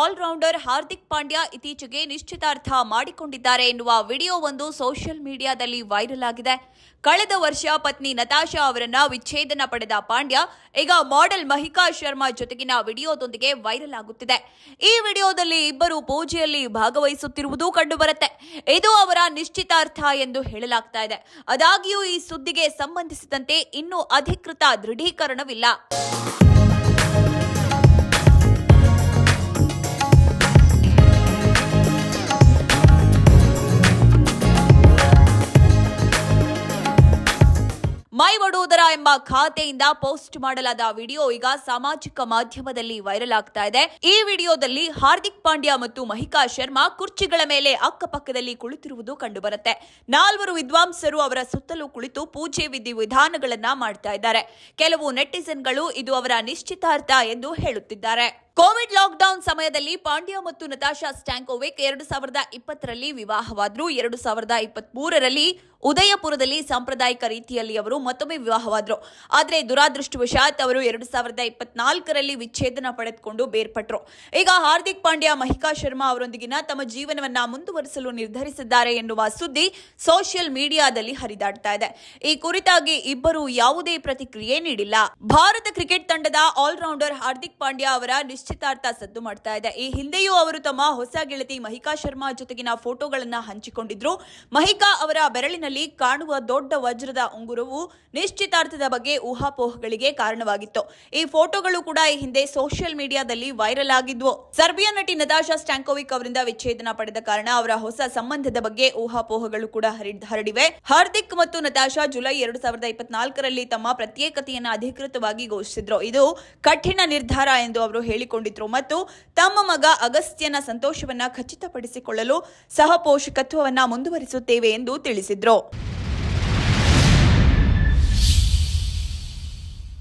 Allrounder Hardik Pandya ಇತ್ತೀಚೆಗೆ ನಿಶ್ಚಿತಾರ್ಥ ಮಾಡಿಕೊಂಡಿದ್ದಾರೆ ಎನ್ನುವ ವಿಡಿಯೋವೊಂದು ಸೋಷಿಯಲ್ ಮೀಡಿಯಾದಲ್ಲಿ ವೈರಲ್ ಆಗಿದೆ. ಕಳೆದ ವರ್ಷ ಪತ್ನಿ ನತಾಶಾ ಅವರನ್ನ ವಿಚ್ಛೇದನ ಪಡೆದ ಪಾಂಡ್ಯ ಈಗ ಮಾಡೆಲ್ ಮಹಿಕಾ ಶರ್ಮಾ ಜೊತೆಗಿನ ವಿಡಿಯೋದೊಂದಿಗೆ ವೈರಲ್ ಆಗುತ್ತಿದೆ. ಈ ವಿಡಿಯೋದಲ್ಲಿ ಇಬ್ಬರು ಪೂಜೆಯಲ್ಲಿ ಭಾಗವಹಿಸುತ್ತಿರುವುದು ಕಂಡುಬರುತ್ತೆ. ಇದು ಅವರ ನಿಶ್ಚಿತಾರ್ಥ ಎಂದು ಹೇಳಲಾಗ್ತಾ ಇದೆ. ಆದಾಗ್ಯೂ ಈ ಸುದ್ದಿಗೆ ಸಂಬಂಧಿಸಿದಂತೆ ಇನ್ನೂ ಅಧಿಕೃತ ದೃಢೀಕರಣವಿಲ್ಲ. ಮೈ ವಡೋದರ ಎಂಬ ಖಾತೆಯಿಂದ ಪೋಸ್ಟ್ ಮಾಡಲಾದ ವಿಡಿಯೋ ಈಗ ಸಾಮಾಜಿಕ ಮಾಧ್ಯಮದಲ್ಲಿ ವೈರಲ್ ಆಗ್ತಾ ಇದೆ. ಈ ವಿಡಿಯೋದಲ್ಲಿ ಹಾರ್ದಿಕ್ ಪಾಂಡ್ಯ ಮತ್ತು ಮಹಿಕಾ ಶರ್ಮಾ ಕುರ್ಚಿಗಳ ಮೇಲೆ ಅಕ್ಕಪಕ್ಕದಲ್ಲಿ ಕುಳಿತಿರುವುದು ಕಂಡುಬರುತ್ತೆ. 4 ವಿದ್ವಾಂಸರು ಅವರ ಸುತ್ತಲೂ ಕುಳಿತು ಪೂಜೆ ವಿಧಿವಿಧಾನಗಳನ್ನ ಮಾಡ್ತಾ ಇದ್ದಾರೆ. ಕೆಲವು ನೆಟಿಸನ್ಗಳು ಇದು ಅವರ ನಿಶ್ಚಿತಾರ್ಥ ಎಂದು ಹೇಳುತ್ತಿದ್ದಾರೆ. ಕೋವಿಡ್ ಲಾಕ್ಡೌನ್ ಸಮಯದಲ್ಲಿ ಪಾಂಡ್ಯ ಮತ್ತು ನತಾಶಾ ಸ್ಟ್ಯಾಂಕೋವಿಕ್ 2020ರಲ್ಲಿ ವಿವಾಹವಾದ್ರು. 2023ರಲ್ಲಿ ಉದಯಪುರದಲ್ಲಿ ಸಾಂಪ್ರದಾಯಿಕ ರೀತಿಯಲ್ಲಿ ಅವರು ಮತ್ತೊಮ್ಮೆ ವಿವಾಹವಾದ್ರು. ಆದರೆ ದುರಾದೃಷ್ಟವಶಾತ್ ಅವರು 2024ರಲ್ಲಿ ವಿಚ್ಛೇದನ ಪಡೆದುಕೊಂಡು ಬೇರ್ಪಟ್ರು. ಈಗ ಹಾರ್ದಿಕ್ ಪಾಂಡ್ಯ ಮಹಿಕಾ ಶರ್ಮಾ ಅವರೊಂದಿಗಿನ ತಮ್ಮ ಜೀವನವನ್ನ ಮುಂದುವರಿಸಲು ನಿರ್ಧರಿಸಿದ್ದಾರೆ ಎನ್ನುವ ಸುದ್ದಿ ಸೋಷಿಯಲ್ ಮೀಡಿಯಾದಲ್ಲಿ ಹರಿದಾಡ್ತಾ ಇದೆ. ಈ ಕುರಿತಾಗಿ ಇಬ್ಬರು ಯಾವುದೇ ಪ್ರತಿಕ್ರಿಯೆ ನೀಡಿಲ್ಲ. ಭಾರತ ಕ್ರಿಕೆಟ್ ತಂಡದ ಆಲ್ರೌಂಡರ್ ಹಾರ್ದಿಕ್ ಪಾಂಡ್ಯ ಅವರ ನಿಶ್ಚಿತಾರ್ಥ ಸದ್ದು ಮಾಡ್ತಾ ಇದೆ. ಈ ಹಿಂದೆಯೂ ಅವರು ತಮ್ಮ ಹೊಸ ಗೆಳತಿ ಮಹಿಕಾ ಶರ್ಮಾ ಜೊತೆಗಿನ ಫೋಟೋಗಳನ್ನ ಹಂಚಿಕೊಂಡಿದ್ರು. ಮಹಿಕಾ ಅವರ ಬೆರಳಿನಲ್ಲಿ ಕಾಣುವ ದೊಡ್ಡ ವಜ್ರದ ಉಂಗುರವು ನಿಶ್ಚಿತಾರ್ಥದ ಬಗ್ಗೆ ಊಹಾಪೋಹಗಳಿಗೆ ಕಾರಣವಾಗಿತ್ತು. ಈ ಫೋಟೋಗಳು ಕೂಡ ಈ ಹಿಂದೆ ಸೋಷಿಯಲ್ ಮೀಡಿಯಾದಲ್ಲಿ ವೈರಲ್ ಆಗಿದ್ವು. ಸರ್ಬಿಯಾ ನಟಿ ನತಾಶಾ ಸ್ಟ್ಯಾಂಕೋವಿಕ್ ಅವರಿಂದ ವಿಚ್ಛೇದನ ಪಡೆದ ಕಾರಣ ಅವರ ಹೊಸ ಸಂಬಂಧದ ಬಗ್ಗೆ ಊಹಾಪೋಹಗಳು ಕೂಡ ಹರಡಿವೆ. ಹಾರ್ದಿಕ್ ಮತ್ತು ನತಾಶಾ ಜುಲೈ 2024ರಲ್ಲಿ ತಮ್ಮ ಪ್ರತ್ಯೇಕತೆಯನ್ನು ಅಧಿಕೃತವಾಗಿ ಘೋಷಿಸಿದ್ರು. ಇದು ಕಠಿಣ ನಿರ್ಧಾರ ಎಂದು ಅವರು ಹೇಳಿಕೊಂಡಿದ್ರು ಮತ್ತು ತಮ್ಮ ಮಗ ಅಗಸ್ತ್ಯನ ಸಂತೋಷವನ್ನ ಖಚಿತಪಡಿಸಿಕೊಳ್ಳಲು ಸಹ ಪೋಷಕತ್ವವನ್ನ ಮುಂದುವರಿಸುತ್ತೇವೆ ಎಂದು ತಿಳಿಸಿದ್ರು.